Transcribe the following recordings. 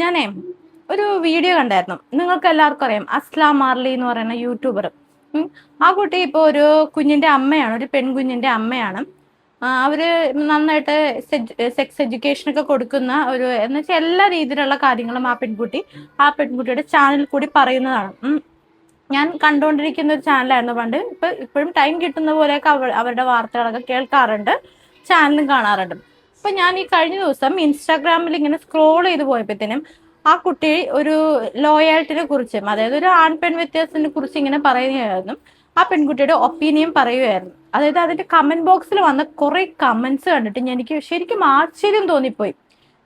ഞാനേ ഒരു വീഡിയോ കണ്ടായിരുന്നു. നിങ്ങൾക്ക് എല്ലാവർക്കും അറിയാം അസ്ലാം മാർലി എന്ന് പറയുന്ന യൂട്യൂബർ. ആ കുട്ടി ഇപ്പോൾ ഒരു കുഞ്ഞിന്റെ അമ്മയാണ്, ഒരു പെൺകുഞ്ഞിന്റെ അമ്മയാണ്. അവര് നന്നായിട്ട് സെക്സ് എഡ്യൂക്കേഷൻ ഒക്കെ കൊടുക്കുന്ന ഒരു എന്ന് വെച്ചാൽ എല്ലാ രീതിയിലുള്ള കാര്യങ്ങളും ആ പെൺകുട്ടിയുടെ ചാനലിൽ കൂടി പറയുന്നതാണ്. ഞാൻ കണ്ടുകൊണ്ടിരിക്കുന്ന ഒരു ചാനലായിരുന്നു പണ്ട്. ഇപ്പോഴും ടൈം കിട്ടുന്ന പോലെയൊക്കെ അവരുടെ വാർത്തകളൊക്കെ കേൾക്കാറുണ്ട്, ചാനലും കാണാറുണ്ട്. അപ്പൊ ഞാൻ ഈ കഴിഞ്ഞ ദിവസം ഇൻസ്റ്റാഗ്രാമിൽ ഇങ്ങനെ സ്ക്രോൾ ചെയ്ത് പോയപ്പോഴത്തേനും ആ കുട്ടി ഒരു ലോയാലിറ്റിനെ കുറിച്ചും, അതായത് ഒരു ആൺ പെൺ വ്യത്യാസത്തിനെ കുറിച്ച് ഇങ്ങനെ പറയുകയായിരുന്നു. ആ പെൺകുട്ടിയുടെ ഒപ്പീനിയൻ പറയുകയായിരുന്നു. അതായത് അതിന്റെ കമന്റ് ബോക്സിൽ വന്ന കുറെ കമന്റ്സ് കണ്ടിട്ട് എനിക്ക് ശരിക്കും ആശ്ചര്യം തോന്നിപ്പോയി.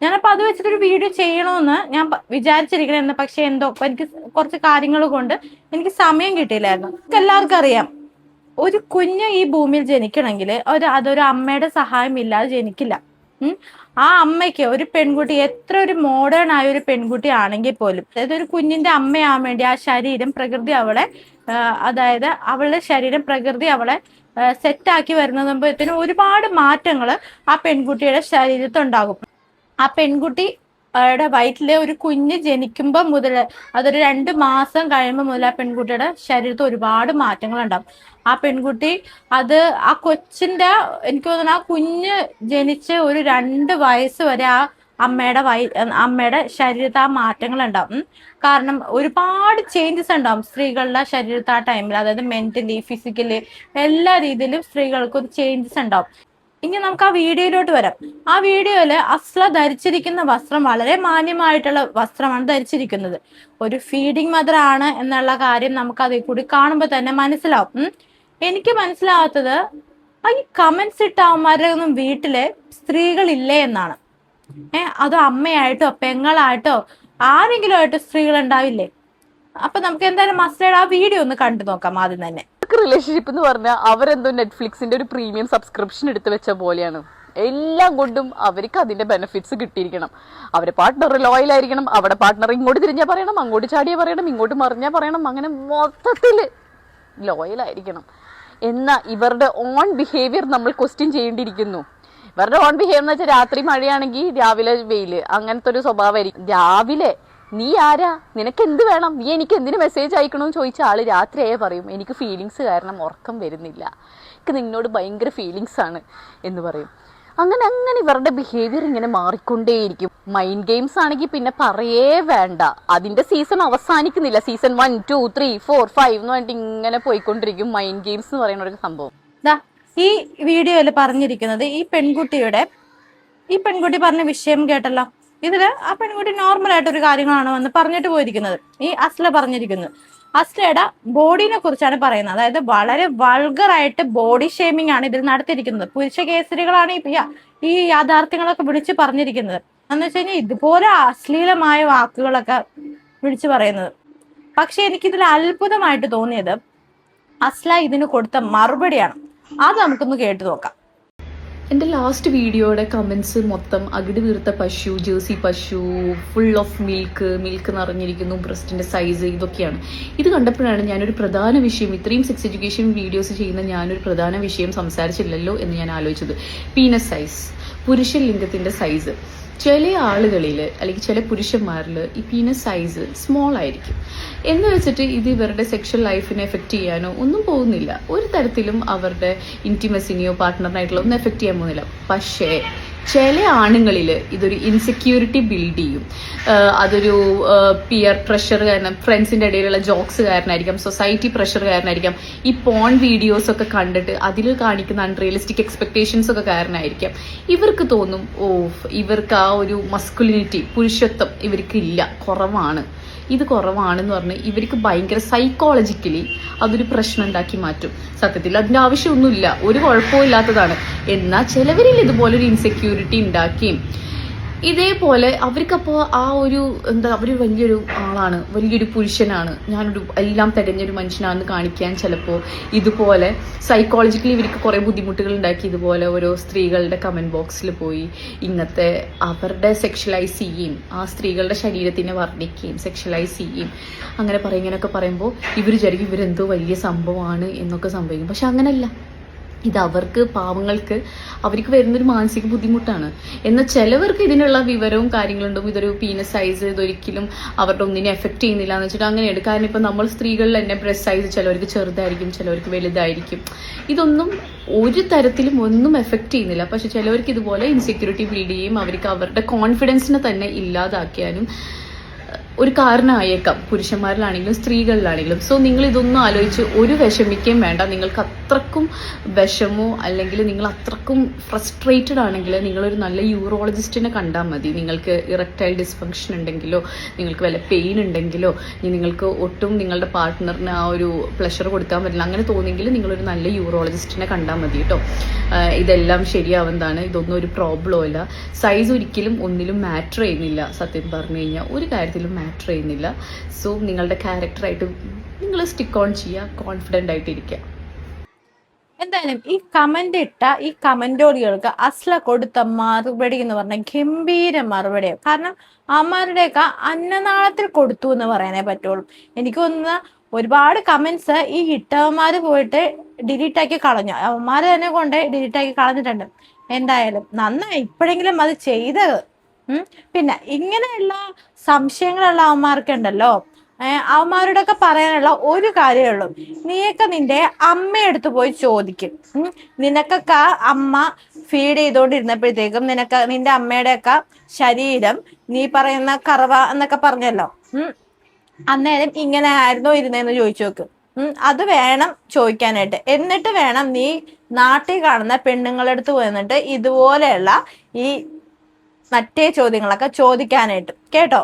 ഞാനപ്പോ അത് വെച്ചിട്ടൊരു വീഡിയോ ചെയ്യണമെന്ന് ഞാൻ വിചാരിച്ചിരിക്കണായിരുന്നു. പക്ഷെ എന്തോ എനിക്ക് കുറച്ച് കാര്യങ്ങൾ കൊണ്ട് എനിക്ക് സമയം കിട്ടിയില്ലായിരുന്നു. എല്ലാവർക്കും അറിയാം, ഒരു കുഞ്ഞ് ഈ ഭൂമിയിൽ ജനിക്കണമെങ്കിൽ അതൊരു അമ്മയുടെ സഹായം ഇല്ലാതെ ജനിക്കില്ല. ആ അമ്മയ്ക്ക് ഒരു പെൺകുട്ടി എത്ര ഒരു മോഡേൺ ആയ ഒരു പെൺകുട്ടി ആണെങ്കിൽ പോലും, അതായത് ഒരു കുഞ്ഞിന്റെ അമ്മയാവാൻ വേണ്ടി ആ ശരീരം പ്രകൃതി അവളെ അതായത് അവളുടെ ശരീരം പ്രകൃതി അവളെ സെറ്റാക്കി വരുന്നതുമ്പോഴത്തേനും ഒരുപാട് മാറ്റങ്ങൾ ആ പെൺകുട്ടിയുടെ ശരീരത്തുണ്ടാകും. ആ പെൺകുട്ടിയുടെ വയറ്റിലെ ഒരു കുഞ്ഞ് ജനിക്കുമ്പോൾ മുതൽ അതൊരു 2 മാസം കഴിയുമ്പോൾ മുതൽ ആ പെൺകുട്ടിയുടെ ശരീരത്തിൽ ഒരുപാട് മാറ്റങ്ങൾ ഉണ്ടാവും. ആ പെൺകുട്ടി ആ കൊച്ചിന്റെ, എനിക്ക് തോന്നുന്നു ആ കുഞ്ഞ് ജനിച്ച് ഒരു 2 വയസ്സ് വരെ ആ അമ്മയുടെ ശരീരത്തിൽ ആ മാറ്റങ്ങൾ ഉണ്ടാവും. കാരണം ഒരുപാട് ചേഞ്ചസ് ഉണ്ടാവും സ്ത്രീകളുടെ ശരീരത്തിൽ ആ ടൈമിൽ, അതായത് മെന്റലി ഫിസിക്കലി എല്ലാ രീതിയിലും സ്ത്രീകൾക്ക് ഒരു ചേഞ്ചസ് ഉണ്ടാവും. ഇനി നമുക്ക് ആ വീഡിയോയിലോട്ട് വരാം. ആ വീഡിയോയില് അസ്ല ധരിച്ചിരിക്കുന്ന വസ്ത്രം വളരെ മാന്യമായിട്ടുള്ള വസ്ത്രമാണ് ധരിച്ചിരിക്കുന്നത്. ഒരു ഫീഡിങ് മദർ ആണ് എന്നുള്ള കാര്യം നമുക്ക് അതിൽ കൂടി കാണുമ്പോൾ തന്നെ മനസ്സിലാവും. എനിക്ക് മനസ്സിലാവാത്തത് ഈ കമന്റ്സ് ഇട്ട അവന്മാരുടെ ഒന്നും വീട്ടില് സ്ത്രീകളില്ലേ എന്നാണ്. അതോ അമ്മയായിട്ടോ പെങ്ങളായിട്ടോ ആരെങ്കിലും ആയിട്ടോ സ്ത്രീകൾ ഉണ്ടാവില്ലേ? അപ്പൊ നമുക്ക് എന്തായാലും മസ്ലയുടെ ആ വീഡിയോ ഒന്ന് കണ്ടു നോക്കാം ആദ്യം തന്നെ. റിലേഷൻഷിപ്പ് എന്ന് പറഞ്ഞാൽ അവരെന്തോ നെറ്റ്ഫ്ലിക്സിന്റെ ഒരു പ്രീമിയം സബ്സ്ക്രിപ്ഷൻ എടുത്തു വെച്ച പോലെയാണ്. എല്ലാം കൊണ്ടും അവർക്ക് അതിന്റെ ബെനിഫിറ്റ്സ് കിട്ടിയിരിക്കണം. അവരെ പാർട്ട്ണർ ലോയൽ ആയിരിക്കണം, അവിടെ പാർട്ട്ണർ ഇങ്ങോട്ട് തിരിഞ്ഞാൽ പറയണം, അങ്ങോട്ട് ചാടിയാൽ പറയണം, ഇങ്ങോട്ട് മറിഞ്ഞാൽ പറയണം, അങ്ങനെ മൊത്തത്തില് ലോയൽ ആയിരിക്കണം. എന്നാൽ ഇവരുടെ ഓൺ ബിഹേവിയർ നമ്മൾ ക്വസ്റ്റ്യൻ ചെയ്യേണ്ടിയിരിക്കുന്നു. ഇവരുടെ ഓൺ ബിഹേവിയർ എന്ന് വെച്ചാൽ രാത്രി മഴയാണെങ്കിൽ രാവിലെ വെയില്, അങ്ങനത്തെ ഒരു സ്വഭാവമായിരിക്കും. രാവിലെ നീ ആരാ, നിനക്ക് എന്ത് വേണം, നീ എനിക്ക് എന്തിനു മെസ്സേജ് അയക്കണമെന്ന് ചോദിച്ച ആള് രാത്രിയായേ പറയും എനിക്ക് ഫീലിങ്സ് കാരണം ഉറക്കം വരുന്നില്ല, എനിക്ക് നിന്നോട് ഭയങ്കര ഫീലിങ്സ് ആണ് എന്ന് പറയും. അങ്ങനെ അങ്ങനെ ഇവരുടെ ബിഹേവിയർ ഇങ്ങനെ മാറിക്കൊണ്ടേയിരിക്കും. മൈൻഡ് ഗെയിംസ് ആണെങ്കിൽ പിന്നെ പറയേ വേണ്ട, അതിന്റെ സീസൺ അവസാനിക്കുന്നില്ല. സീസൺ 1, 2, 3, 4, 5 എന്ന് പറഞ്ഞിട്ട് ഇങ്ങനെ പോയിക്കൊണ്ടിരിക്കും മൈൻഡ് ഗെയിംസ് എന്ന് പറയുന്ന ഒരു സംഭവം. ഈ വീഡിയോയിൽ പറഞ്ഞിരിക്കുന്നത് ഈ പെൺകുട്ടി പറഞ്ഞ വിഷയം കേട്ടല്ലോ. ഇതില് ആ പെൺകുട്ടി നോർമൽ ആയിട്ട് ഒരു കാര്യങ്ങളാണ് വന്ന് പറഞ്ഞിട്ട് പോയിരിക്കുന്നത്. ഈ അസ്ല പറഞ്ഞിരിക്കുന്നത് അസ്ലയുടെ ബോഡിനെ കുറിച്ചാണ് പറയുന്നത്. അതായത് വളരെ വൾഗർ ആയിട്ട് ബോഡി ഷേമിംഗ് ആണ് ഇതിൽ നടത്തിയിരിക്കുന്നത്. പുരുഷ കേസരികളാണ് ഈ യാഥാർത്ഥ്യങ്ങളൊക്കെ വിളിച്ചു പറഞ്ഞിരിക്കുന്നത്. എന്ന് വെച്ച് കഴിഞ്ഞാൽ ഇതുപോലെ അശ്ലീലമായ വാക്കുകളൊക്കെ വിളിച്ചു പറയുന്നത്. പക്ഷെ എനിക്കിതിൽ അത്ഭുതമായിട്ട് തോന്നിയത് അസ്ല ഇതിന് കൊടുത്ത മറുപടിയാണ്. അത് നമുക്കൊന്ന് കേട്ടു നോക്കാം. എൻ്റെ ലാസ്റ്റ് വീഡിയോയുടെ കമൻസ് മൊത്തം അകിട് വീർത്ത പശു, ജേഴ്സി പശു, ഫുൾ ഓഫ് മിൽക്ക് നിറഞ്ഞിരിക്കുന്നു, ബ്രസ്റ്റിൻ്റെ സൈസ്, ഇതൊക്കെയാണ്. ഇത് കണ്ടപ്പോഴാണ് ഞാനൊരു പ്രധാന വിഷയം, ഇത്രയും സെക്സ് എഡ്യൂക്കേഷൻ വീഡിയോസ് ചെയ്യുന്ന ഞാനൊരു പ്രധാന വിഷയം സംസാരിച്ചില്ലല്ലോ എന്ന് ഞാൻ ആലോചിച്ചത്. പീനസ് സൈസ്, പുരുഷ ലിംഗത്തിൻ്റെ സൈസ്. ചില ആളുകളിൽ അല്ലെങ്കിൽ ചില പുരുഷന്മാരിൽ ഈ പീനസ് സൈസ് സ്മോൾ ആയിരിക്കും എന്ന് വെച്ചിട്ട് ഇത് ഇവരുടെ സെക്ഷൽ ലൈഫിനെ എഫക്റ്റ് ചെയ്യാനോ ഒന്നും പോകുന്നില്ല. ഒരു തരത്തിലും അവരുടെ ഇൻറ്റിമസിനെയോ പാർട്ട്ണറിനായിട്ടുള്ള ഒന്നും എഫക്റ്റ് ചെയ്യാൻ പോകുന്നില്ല. പക്ഷേ ചില ആണുങ്ങളിൽ ഇതൊരു ഇൻസെക്യൂരിറ്റി ബിൽഡ് ചെയ്യും. അതൊരു പിയർ പ്രഷർ കാരണം, ഫ്രണ്ട്സിൻ്റെ ഇടയിലുള്ള ജോക്സ് കാരണമായിരിക്കാം, സൊസൈറ്റി പ്രഷർ കാരണമായിരിക്കാം, ഈ പോൺ വീഡിയോസ് ഒക്കെ കണ്ടിട്ട് അതിൽ കാണിക്കുന്ന അൺറിയലിസ്റ്റിക് എക്സ്പെക്ടേഷൻസ് ഒക്കെ കാരണമായിരിക്കാം. ഇവർക്ക് തോന്നും ഇവർക്ക് ആ ഒരു മസ്കുലിനിറ്റി, പുരുഷത്വം ഇവർക്ക് ഇല്ല, കുറവാണ്, ഇത് കുറവാണെന്ന് പറഞ്ഞ് ഇവർക്ക് ഭയങ്കര സൈക്കോളജിക്കലി അതൊരു പ്രശ്നം ഉണ്ടാക്കി മാറ്റും. സത്യത്തിൽ അതിൻ്റെ ആവശ്യമൊന്നുമില്ല, ഒരു കുഴപ്പവും ഇല്ലാത്തതാണ്. എന്നാൽ ചിലവരിൽ ഇതുപോലൊരു ഇൻസെക്യൂരിറ്റി ഉണ്ടാക്കിയും ഇതേപോലെ അവർക്കപ്പോൾ ആ ഒരു അവർ വലിയൊരു ആളാണ്, വലിയൊരു പുരുഷനാണ്, ഞാനൊരു എല്ലാം തികഞ്ഞൊരു മനുഷ്യനാണെന്ന് കാണിക്കാൻ ചിലപ്പോൾ ഇതുപോലെ സൈക്കോളജിക്കലി ഇവർക്ക് കുറേ ബുദ്ധിമുട്ടുകൾ ഉണ്ടാക്കി ഇതുപോലെ ഓരോ സ്ത്രീകളുടെ കമൻറ്റ് ബോക്സിൽ പോയി ഇങ്ങനത്തെ അവരുടെ സെക്ഷലൈസ് ചെയ്യുകയും ആ സ്ത്രീകളുടെ ശരീരത്തിനെ വർണ്ണിക്കുകയും സെക്ഷലൈസ് ചെയ്യുകയും അങ്ങനെ ഇങ്ങനെയൊക്കെ പറയുമ്പോൾ ഇവർ വിചാരിക്കും ഇവരെന്തോ വലിയ സംഭവമാണ് എന്നൊക്കെ സംഭവിക്കും. പക്ഷെ അങ്ങനല്ല. ഇത് അവർക്ക് പാവങ്ങൾക്ക് അവർക്ക് വരുന്നൊരു മാനസിക ബുദ്ധിമുട്ടാണ്. എന്നാൽ ചിലവർക്ക് ഇതിനുള്ള വിവരവും കാര്യങ്ങളുണ്ടും ഇതൊരു പീനസ് സൈസ് ഇതൊരിക്കലും അവരുടെ ഒന്നിനെ എഫക്ട് ചെയ്യുന്നില്ല എന്ന് വെച്ചിട്ട് അങ്ങനെയുണ്ട്. കാരണം ഇപ്പം നമ്മൾ സ്ത്രീകളിൽ തന്നെ ബ്രസ്റ്റ് സൈസ് ചിലവർക്ക് ചെറുതായിരിക്കും, ചിലവർക്ക് വലുതായിരിക്കും. ഇതൊന്നും ഒരു തരത്തിലും ഒന്നും എഫക്ട് ചെയ്യുന്നില്ല. പക്ഷെ ചിലവർക്ക് ഇതുപോലെ ഇൻസെക്യൂരിറ്റി ബിൽഡ് ചെയ്യും, അവർക്ക് അവരുടെ കോൺഫിഡൻസിനെ തന്നെ ഇല്ലാതാക്കിയാലും ഒരു കാരണമായേക്കാം, പുരുഷന്മാരിലാണെങ്കിലും സ്ത്രീകളിലാണെങ്കിലും. സോ നിങ്ങൾ ഇതൊന്നും ആലോചിച്ച് ഒരു വിഷമിക്കുകയും വേണ്ട. നിങ്ങൾക്ക് അത്രക്കും വിഷമോ അല്ലെങ്കിൽ നിങ്ങൾ അത്രക്കും ഫ്രസ്ട്രേറ്റഡ് ആണെങ്കിൽ നിങ്ങളൊരു നല്ല യൂറോളജിസ്റ്റിനെ കണ്ടാൽ മതി. നിങ്ങൾക്ക് ഇറക്ടൈൽ ഡിസ്ഫങ്ഷൻ ഉണ്ടെങ്കിലോ നിങ്ങൾക്ക് വല്ല പെയിൻ ഉണ്ടെങ്കിലോ നിങ്ങൾക്ക് ഒട്ടും നിങ്ങളുടെ പാർട്ട്ണറിന് ആ ഒരു പ്ലഷർ കൊടുക്കാൻ പറ്റില്ല അങ്ങനെ തോന്നിയെങ്കിൽ നിങ്ങളൊരു നല്ല യൂറോളജിസ്റ്റിനെ കണ്ടാൽ മതി കേട്ടോ. ഇതെല്ലാം ശരിയാവുന്നതാണ്, ഇതൊന്നും ഒരു പ്രോബ്ലം അല്ല. സൈസ് ഒരിക്കലും ഒന്നിലും മാറ്റർ ചെയ്യുന്നില്ല. സത്യം പറഞ്ഞു കഴിഞ്ഞാൽ ഒരു കാര്യത്തിലും മാറ്റർ ചെയ്യുന്നില്ല. സോ നിങ്ങളുടെ ക്യാരക്ടറായിട്ട് നിങ്ങൾ സ്റ്റിക്ക് ഓൺ ചെയ്യുക, കോൺഫിഡൻ്റ് ആയിട്ടിരിക്കുക. എന്തായാലും ഈ കമന്റ് ഇട്ട ഈ കമന്റോളികൾക്ക് അസ്ല കൊടുത്ത മറുപടി എന്ന് പറഞ്ഞാൽ ഗംഭീര മറുപടിയാണ്. കാരണം അമ്മമാരുടെയൊക്കെ അന്നനാളത്തിൽ കൊടുത്തു എന്ന് പറയാനേ പറ്റുള്ളൂ. എനിക്ക് തോന്നുന്ന ഒരുപാട് കമന്റ്സ് ഈ ഇട്ടവന്മാര് പോയിട്ട് ഡിലീറ്റ് ആക്കി കളഞ്ഞു, അവന്മാര് തന്നെ കൊണ്ട് ഡിലീറ്റ് ആക്കി കളഞ്ഞിട്ടുണ്ട്. എന്തായാലും നന്നായി ഇപ്പോഴെങ്കിലും അത് ചെയ്തത്. പിന്നെ ഇങ്ങനെയുള്ള സംശയങ്ങളുള്ള അവന്മാർക്ക് ഉണ്ടല്ലോ, അവന്മാരുടെ ഒക്കെ പറയാനുള്ള ഒരു കാര്യമേ ഉള്ളൂ, നീയൊക്കെ നിന്റെ അമ്മയെടുത്ത് പോയി ചോദിക്കും. നിനക്കൊക്കെ അമ്മ ഫീഡ് ചെയ്തോണ്ടിരുന്നപ്പോഴത്തേക്കും നിന്റെ അമ്മയുടെ ഒക്കെ ശരീരം നീ പറയുന്ന കറവ എന്നൊക്കെ പറഞ്ഞല്ലോ, അന്നേരം ഇങ്ങനെ ആയിരുന്നോ ഇരുന്നേന്ന് ചോദിച്ചു നോക്ക്. അത് വേണം ചോദിക്കാനായിട്ട്. എന്നിട്ട് വേണം നീ നാട്ടിൽ കാണുന്ന പെണ്ണുങ്ങളെടുത്ത് പോയിട്ട് ഇതുപോലെയുള്ള ഈ മറ്റേ ചോദ്യങ്ങളൊക്കെ ചോദിക്കാനായിട്ട്, കേട്ടോ.